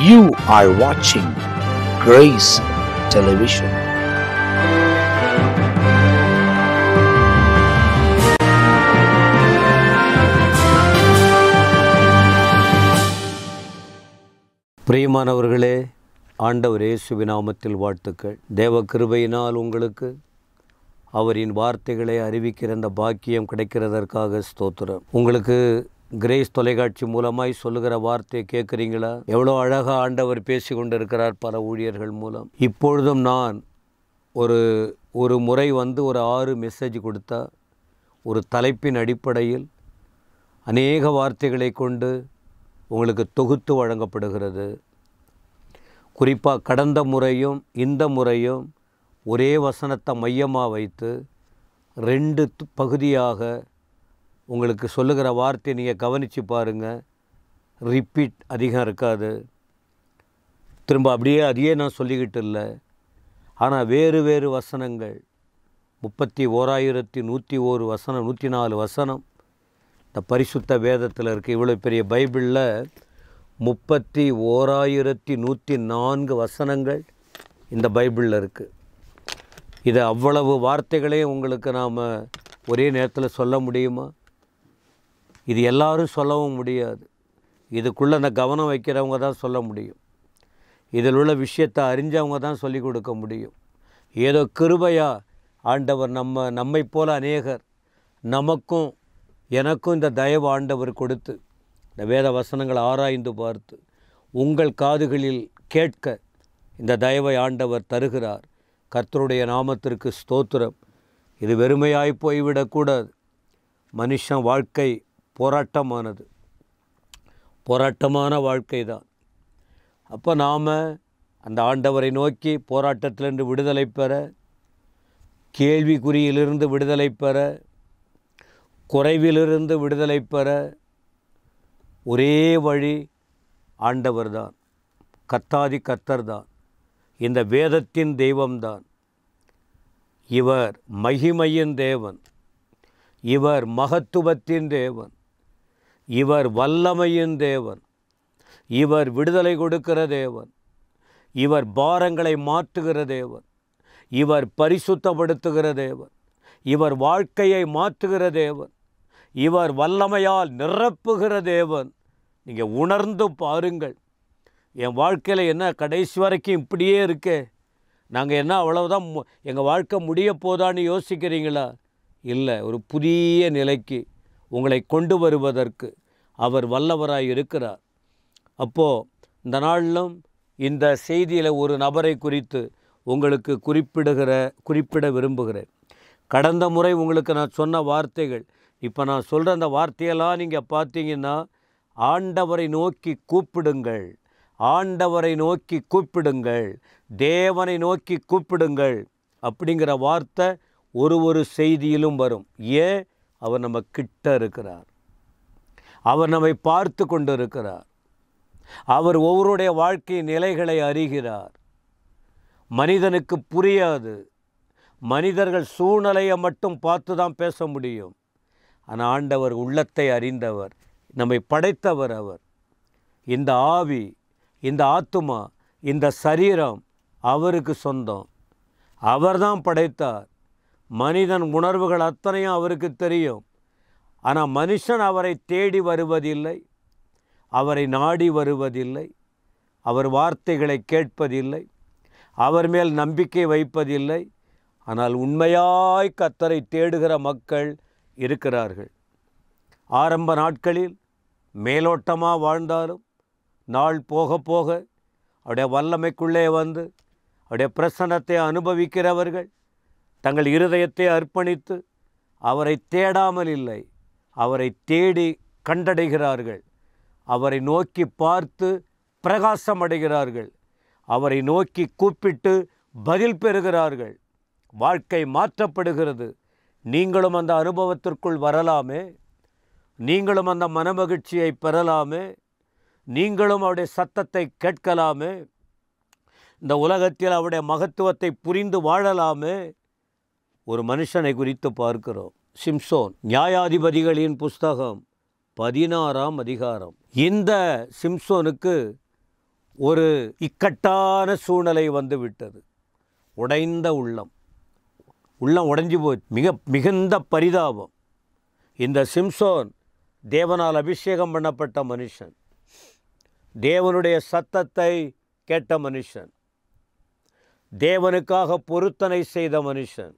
You are watching Grace Television. பிரியமானவர்களே, ஆண்டவர் இயேசுவின் நாமத்தில் வாழ்த்துக்கள். தேவ கிருபையினால் உங்களுக்கு அவரின் வார்த்தைகளை அறிவிக்கிற அந்த பாக்கியம் கிடைக்கிறதற்காக ஸ்தோத்திரம். உங்களுக்கு கிரேஸ் தொலைக்காட்சி மூலமாய் சொல்லுகிற வார்த்தையை கேட்குறீங்களா? எவ்வளோ அழகாக ஆண்டவர் பேசி கொண்டு இருக்கிறார் பல ஊழியர்கள் மூலம். இப்பொழுதும் நான் ஒரு முறை ஒரு 6 மெசேஜ் கொடுத்தா ஒரு தலைப்பின் அடிப்படையில் அநேக வார்த்தைகளை கொண்டு உங்களுக்கு தொகுத்து வழங்கப்படுகிறது. குறிப்பாக கடந்த முறையும் இந்த முறையும் ஒரே வசனத்தை மையமாக வைத்து 2 பகுதியாக உங்களுக்கு சொல்லுகிற வார்த்தையை நீங்கள் கவனித்து பாருங்கள். ரிப்பீட் அதிகம் இருக்காது. திரும்ப அதையே நான் சொல்லிக்கிட்டு இல்லை. ஆனால் வேறு வேறு வசனங்கள் 31,101 வசனம், 104 வசனம் இந்த பரிசுத்த வேதத்தில் இருக்குது. இவ்வளோ பெரிய பைபிளில் 31,104 வசனங்கள் இந்த பைபிளில் இருக்குது. இது அவ்வளவு வார்த்தைகளையும் உங்களுக்கு நாம் ஒரே நேரத்தில் சொல்ல முடியுமா? இது எல்லாரும் சொல்லவும் முடியாது. இதுக்குள்ளே அந்த கவனம் வைக்கிறவங்க தான் சொல்ல முடியும். இதில் உள்ள விஷயத்தை அறிஞ்சவங்க தான் சொல்லிக் கொடுக்க முடியும். ஏதோ கிருபையாக ஆண்டவர் நம்மை போல அநேகர் எனக்கும் இந்த தயவு ஆண்டவர் கொடுத்து இந்த வேத வசனங்களை ஆராய்ந்து பார்த்து உங்கள் காதுகளில் கேட்க இந்த தயவை ஆண்டவர் தருகிறார். கர்த்தருடைய நாமத்திற்கு ஸ்தோத்திரம். இது வெறுமையாய் போய்விடக்கூடாது. மனுஷன் வாழ்க்கை போராட்டமான வாழ்க்கை தான். அப்போ நாம் அந்த ஆண்டவரை நோக்கி போராட்டத்திலிருந்து விடுதலை பெற, கேள்விக்குறியிலிருந்து விடுதலை பெற, குறைவிலிருந்து விடுதலை பெற ஒரே வழி ஆண்டவர் தான். கர்த்தாதி கர்த்தர் தான். இந்த வேதத்தின் தெய்வம்தான். இவர் மகிமையின் தேவன், இவர் மகத்துவத்தின் தேவன், இவர் வல்லமையின் தேவன், இவர் விடுதலை கொடுக்கிற தேவன், இவர் பாரங்களை மாற்றுகிற தேவன், இவர் பரிசுத்தப்படுத்துகிற தேவன், இவர் வாழ்க்கையை மாற்றுகிற தேவன், இவர் வல்லமையால் நிரப்புகிற தேவன். நீங்கள் உணர்ந்து பாருங்கள். என் வாழ்க்கையில் என்ன கடைசி வரைக்கும் இப்படியே இருக்கே, நாங்கள் என்ன அவ்வளவுதான் எங்கள் வாழ்க்கை முடிய போதான்னு யோசிக்கிறீங்களா? இல்லை, ஒரு புதிய நிலைக்கு உங்களை கொண்டு வருவதற்கு அவர் வல்லவராய் இருக்கிறார். அப்போது இந்த நாளிலும் இந்த செய்தியில் ஒரு நபரை குறித்து உங்களுக்கு குறிப்பிட விரும்புகிறேன். கடந்த முறை உங்களுக்கு நான் சொன்ன வார்த்தைகள், இப்போ நான் சொல்கிற அந்த வார்த்தையெல்லாம் நீங்கள் பார்த்தீங்கன்னா, ஆண்டவரை நோக்கி கூப்பிடுங்கள், ஆண்டவரை நோக்கி கூப்பிடுங்கள், தேவனை நோக்கி கூப்பிடுங்கள் அப்படிங்கிற வார்த்தை ஒரு செய்தியிலும் வரும். ஏன்? அவர் நம்ம கிட்ட இருக்கிறார். அவர் நம்மை பார்த்து கொண்டு இருக்கிறார். அவர் ஒவ்வொருடைய வாழ்க்கை நிலைகளை அறிகிறார். மனிதனுக்கு புரியாது. மனிதர்கள் சூழ்நிலையை மட்டும் பார்த்து தான் பேச முடியும். ஆனால் ஆண்டவர் உள்ளத்தை அறிந்தவர், நம்மை படைத்தவர். அவர் இந்த ஆவி, இந்த ஆத்துமா, இந்த சரீரம் அவருக்கு சொந்தம். அவர்தான் படைத்தார். மனிதன் உணர்வுகள் அத்தனையும் அவருக்கு தெரியும். ஆனால் மனுஷன் அவரை தேடி வருவதில்லை, அவரை நாடி வருவதில்லை, அவர் வார்த்தைகளை கேட்பதில்லை, அவர் மேல் நம்பிக்கை வைப்பதில்லை. ஆனால் உண்மையாய் கர்த்தரை தேடுகிற மக்கள் இருக்கிறார்கள். ஆரம்ப நாட்களில் மேலோட்டமாக வாழ்ந்தாலும் நாள் போக போக அவருடைய வல்லமைக்குள்ளே வந்து அவருடைய பிரசன்னத்தை அனுபவிக்கிறவர்கள் தங்கள் இருதயத்தை அர்ப்பணித்து அவரை தேடாமல் இல்லை, அவரை தேடி கண்டடைகிறார்கள். அவரை நோக்கி பார்த்து பிரகாசம் அடைகிறார்கள். அவரை நோக்கி கூப்பிட்டு பதில் பெறுகிறார்கள். வாழ்க்கை மாற்றப்படுகிறது. நீங்களும் அந்த அனுபவத்திற்குள் வரலாமே, நீங்களும் அந்த மனமகிழ்ச்சியை பெறலாமே, நீங்களும் அவருடைய சத்தத்தை கேட்கலாமே, இந்த உலகத்தில் அவருடைய மகத்துவத்தை புரிந்து வாழலாமே. ஒரு மனுஷனை குறித்து பார்க்கிறோம். சிம்சோன். நியாயாதிபதிகளின் புஸ்தகம் 16ஆம் அதிகாரம். இந்த சிம்சோனுக்கு ஒரு இக்கட்டான சூழ்நிலை வந்து விட்டது. உடைந்த உள்ளம் உடைஞ்சு போச்சு. மிகுந்த பரிதாபம். இந்த சிம்சோன் தேவனால் அபிஷேகம் பண்ணப்பட்ட மனுஷன், தேவனுடைய சத்தத்தை கேட்ட மனுஷன், தேவனுக்காக பொருத்தனை செய்த மனுஷன்.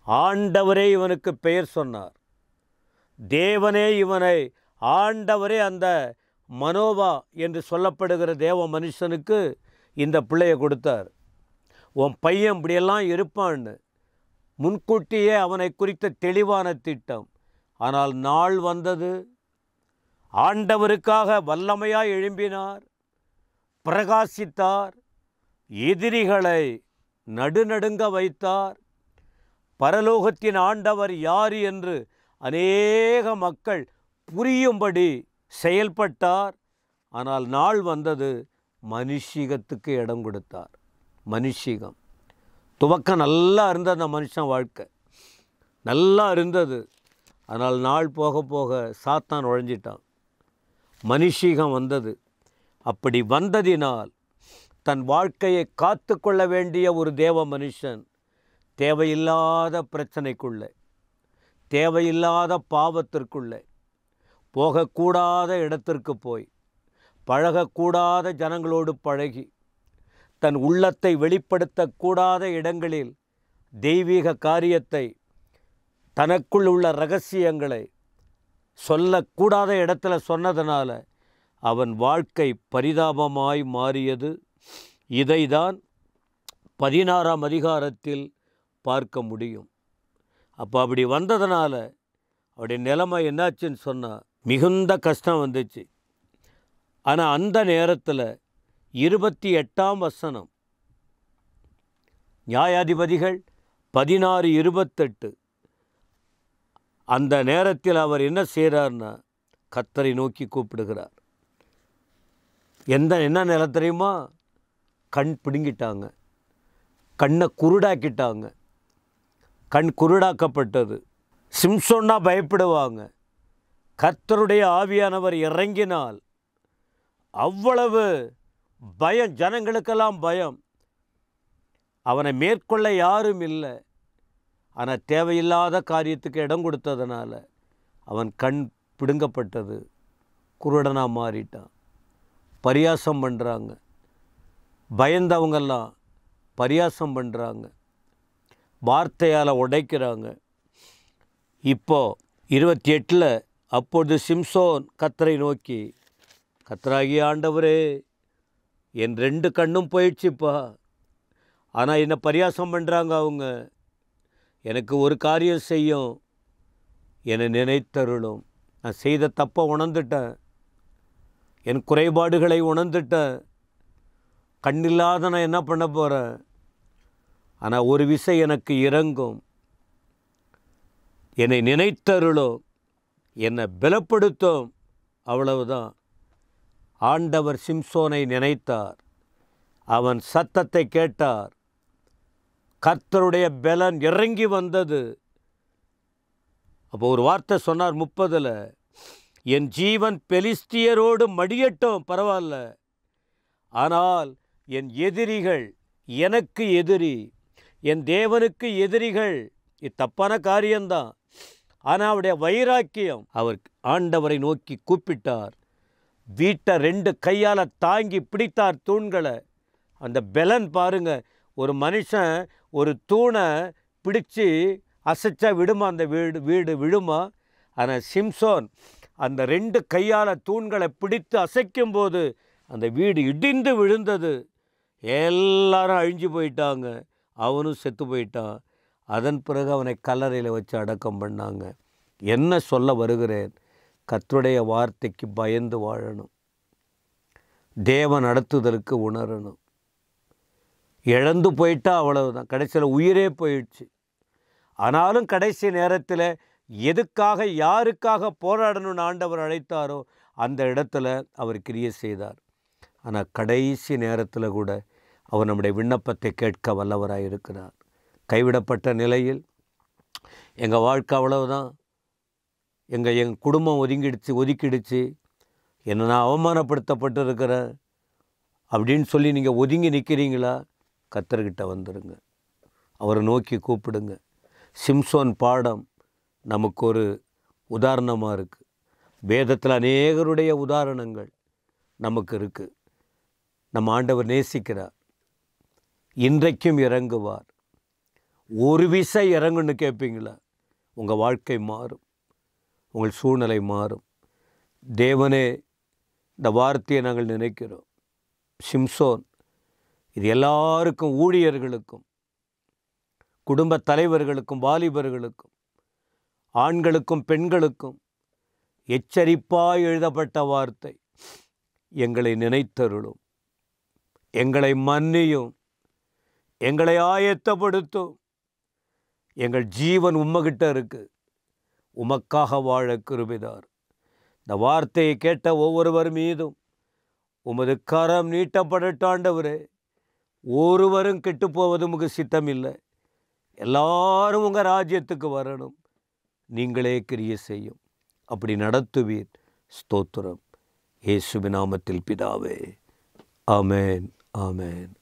ஆண்டவரே இவனுக்கு பெயர் சொன்னார். தேவனே இவனை, ஆண்டவரே அந்த மனோவா என்று சொல்லப்படுகிற தேவ மனுஷனுக்கு இந்த பிள்ளையை கொடுத்தார். உன் பையன் இப்படியெல்லாம் இருப்பான்னு முன்கூட்டியே அவனை குறித்த தெளிவான திட்டம். ஆனால் நாள் வந்தது. ஆண்டவருக்காக வல்லமையாய் எழும்பினார், பிரகாசித்தார், எதிரிகளை நடுநடுங்க வைத்தார். பரலோகத்தின் ஆண்டவர் யார் என்று அநேக மக்கள் புரியும்படி செயல்பட்டார். ஆனால் நாள் வந்தது, மனுஷீகத்துக்கு இடம் கொடுத்தார். மனுஷீகம் துவக்கம் நல்லா இருந்த அந்த மனுஷன் வாழ்க்கை நல்லா இருந்தது. ஆனால் நாள் போக போக சாத்தான் நுழைஞ்சிட்டான். மனுஷீகம் வந்தது. அப்படி வந்ததினால் தன் வாழ்க்கையை காத்து கொள்ள வேண்டிய ஒரு தேவ மனுஷன் தேவையில்லாத பிரச்சனைக்குள்ளே, தேவையில்லாத பாவத்திற்குள்ளே, போகக்கூடாத இடத்திற்கு போய், பழகக்கூடாத ஜனங்களோடு பழகி, தன் உள்ளத்தை வெளிப்படுத்தக்கூடாத இடங்களில் தெய்வீக காரியத்தை, தனக்குள் உள்ள ரகசியங்களை சொல்லக்கூடாத இடத்துல சொன்னதனால அவன் வாழ்க்கை பரிதாபமாய் மாறியது. இதைதான் 16ஆம் அதிகாரத்தில் பார்க்க முடியும். அப்போ அப்படி வந்ததுனால அவருடைய நிலைமை என்னாச்சுன்னு சொன்னால் மிகுந்த கஷ்டம் வந்துச்சு. ஆனால் அந்த நேரத்தில் 28ஆம் வசனம், நியாயாதிபதிகள் 16:28, அந்த நேரத்தில் அவர் என்ன செய்கிறார்னா கர்த்தரை நோக்கி கூப்பிடுகிறார். என்ன நிலை தெரியுமா? கண் பிடுங்கிட்டாங்க, கண்ணை குருடாக்கிட்டாங்க. கண் குருடாக்கப்பட்டது. சிம்சோன்னா பயப்படுவாங்க. கர்த்தருடைய ஆவியானவர் இறங்கினால் அவ்வளவு பயம், ஜனங்களுக்கெல்லாம் பயம். அவனை மேற்கொள்ள யாரும் இல்லை. ஆனால் தேவையில்லாத காரியத்துக்கு இடம் கொடுத்ததுனால அவன் கண் பிடுங்கப்பட்டது, குருடனாக மாறிட்டான். பரியாசம் பண்ணுறாங்க, பயந்தவங்கெல்லாம் பரியாசம் பண்ணுறாங்க, வார்த்தையால் உடைக்கிறாங்க. இப்போது 28 அப்பொழுது சிம்சோன் கர்த்தரை நோக்கி, கர்த்தராகிய ஆண்டவரே, என் 2 கண்ணும் போயிடுச்சுப்பா. ஆனால் என்னை பரியாசம் பண்ணுறாங்க அவங்க. எனக்கு ஒரு காரியம் செய்யும், என்னை நினைத்தருளும். நான் செய்த தப்பை உணர்ந்துட்டேன், என் குறைபாடுகளை உணர்ந்துட்டேன். கண்ணில்லாத நான் என்ன பண்ண போகிறேன்? ஆனால் ஒரு விசை எனக்கு இறங்கும், என்னை நினைத்தருளும், என்னை பலப்படுத்தும். அவ்வளவுதான். ஆண்டவர் சிம்சோனை நினைத்தார், அவன் சத்தத்தை கேட்டார். கர்த்தருடைய பலன் இறங்கி வந்தது. அப்போ ஒரு வார்த்தை சொன்னார் 30, என் ஜீவன் பெலிஸ்தியரோடு மடியட்டும், பரவாயில்ல, ஆனால் என் எதிரிகள் எனக்கு எதிரி, என் தேவனுக்கு எதிரிகள். இது தப்பான காரியம்தான். ஆனால் அவருடைய வைராக்கியம், அவர் ஆண்டவரை நோக்கி கூப்பிட்டார். வீட்டை 2 கையால் தாங்கி பிடித்தார் தூண்களை. அந்த பலன் பாருங்க. ஒரு மனுஷன் ஒரு தூணை பிடிச்சு அசைச்சா விடுமா? அந்த வீடு விழுமா? ஆனால் சிம்சோன் அந்த 2 கையால் தூண்களை பிடித்து அசைக்கும்போது அந்த வீடு இடிந்து விழுந்தது. எல்லாரும் அழிஞ்சு போயிட்டாங்க, அவனும் செத்து போயிட்டான். அதன் பிறகு அவனை கல்லறையில் வச்சு அடக்கம் பண்ணாங்க. என்ன சொல்ல வருகிறேன்? கர்த்தருடைய வார்த்தைக்கு பயந்து வாழணும், தேவன் நடத்துதலுக்கு உணரணும். இழந்து போயிட்டா அவ்வளவுதான், கடைசியில் உயிரே போயிடுச்சு. ஆனாலும் கடைசி நேரத்தில் எதுக்காக, யாருக்காக போராடணும்னு ஆண்டவர் அழைத்தாரோ அந்த இடத்துல அவர் கிரியை செய்தார். ஆனால் கடைசி நேரத்தில் கூட அவர் நம்முடைய விண்ணப்பத்தை கேட்க வல்லவராக இருக்கிறார். கைவிடப்பட்ட நிலையில் எங்கள் வாழ்க்கை அவ்வளவுதான், எங்கள் குடும்பம் ஒதுக்கிடுச்சு, என்னை நான் அவமானப்படுத்தப்பட்டு இருக்கிறேன், அப்படின்னு சொல்லி நீங்கள் ஒதுங்கி நிற்கிறீங்களா? கர்த்தர்கிட்ட வந்துடுங்க, அவரை நோக்கி கூப்பிடுங்க. சிம்சோன் பாடம் நமக்கு ஒரு உதாரணமாக இருக்குது. வேதத்தில் அநேகருடைய உதாரணங்கள் நமக்கு இருக்குது. நம்ம ஆண்டவர் நேசிக்கிறார், இன்றைக்கும் இறங்குவார். ஒரு விசை இறங்குன்னு கேட்பீங்களா? உங்கள் வாழ்க்கை மாறும், உங்கள் சூழ்நிலை மாறும். தேவனே, இந்த வார்த்தையை நாங்கள் நினைக்கிறோம். சிம்சோன் இது எல்லாருக்கும், ஊழியர்களுக்கும், குடும்ப தலைவர்களுக்கும், வாலிபர்களுக்கும், ஆண்களுக்கும் பெண்களுக்கும் எச்சரிப்பாய் எழுதப்பட்ட வார்த்தை. எங்களை நினைத்தருளும், எங்களை மன்னியும், எங்களை ஆயத்தப்படுத்தும். எங்கள் ஜீவன் உம்மகிட்ட இருக்கு, உமக்காக வாழ கிருபைதார். இந்த வார்த்தையை கேட்ட ஒவ்வொருவர் மீதும் உமது கரம் நீட்டப்படட்டும் ஆண்டவரே. ஒருவரும் கெட்டுப்போவது உமக்கு சித்தம் இல்லை. எல்லாரும் உங்கள் ராஜ்யத்துக்கு வரணும். நீங்களே கிரியை செய்யும், அப்படி நடத்துவீர். ஸ்தோத்திரம். இயேசுவின் நாமத்தில் பிதாவே, ஆமென், ஆமென்.